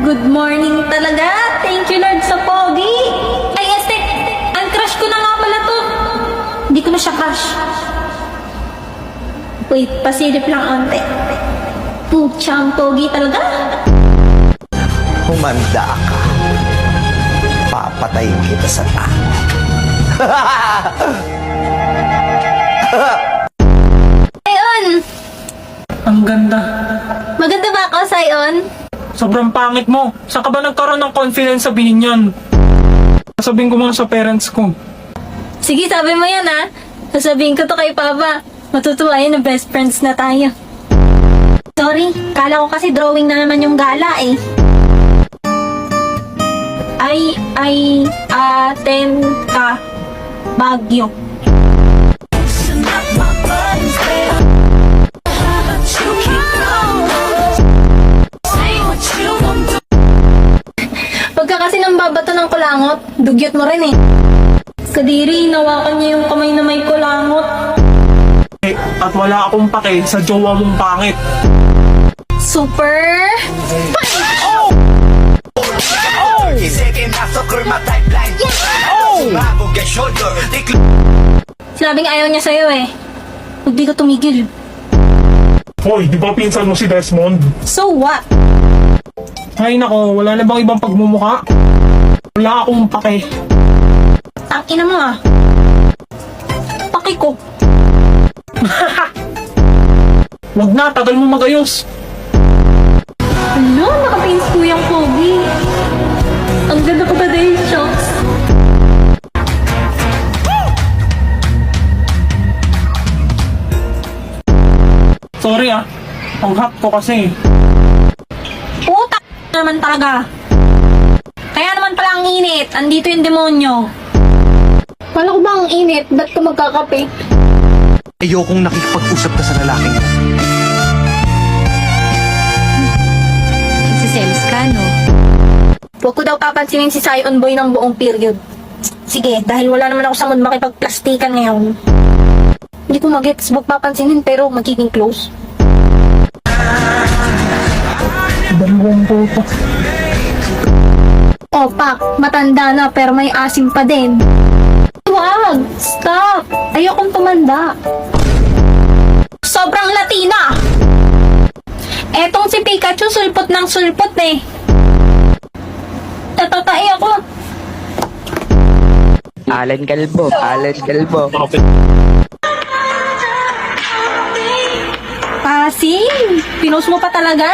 Good morning talaga. Thank you, Lord, sa pogi. Ay, este, ang crush ko na nga pala to. Hindi ko na siya crush. Wait, pasilip lang onte. Pucha, ang pogi talaga. Humanda ka. Papatayin kita sa tayo. Sayon! Ang ganda. Maganda ba ako, Sayon? Sobrang pangit mo. Saan ka ba nagkaroon ng confidence sabihin yan? Sabihin ko mga sa parents ko. Sige, sabi mo yan ha. Sasabihin ko to kay Papa. Matutuwa yun na best friends na tayo. Sorry, kala ko kasi drawing na naman yung gala eh. Ay, aten ka, Bagyo. Pagka kasi nang babato ng kulangot, dugyot mo rin eh. Kadiri, nawakan niya yung kamay na may kulangot. At wala akong pake sa jowa mong pangit. Super! Sinabing ayaw niya sa'yo eh. Huwag di ka tumigil. Hoy, di ba pinsan mo si Desmond? So what? Ay nako, wala na bang ibang pagmumuka? Wala akong pake. Tangina mo ah. Paki ko. Wag na, tagal mo magayos. Ano? Nakapins ko yung pogi. Ang ganda ko ba dahil shocks? Sorry ah, ang hot ko kasi. Puta naman talaga. Kaya naman pala ang init. Andito yung demonyo. Kala ko ba ang init? Ba't ka magkakape? Ayokong nakikipag-usap ka sa lalaking mo. Nagsiselos ka, no? Huwag ko daw papansinin si Sayon Boy ng buong period. Sige, dahil wala naman ako sa mood makipagplastikan ngayon. Hindi ko mag-gets, huwag papansinin pero magiging close. Dalawang puto. Oh, Pak, matanda na pero may asim pa din. Wag! Stop! Ayokong tumanda. Sobrang Latina! Etong si Pikachu, sulpot ng sulpot eh. Natatai ako. Alan Calvo, Alan Calvo. Asim! Pinost mo pa talaga?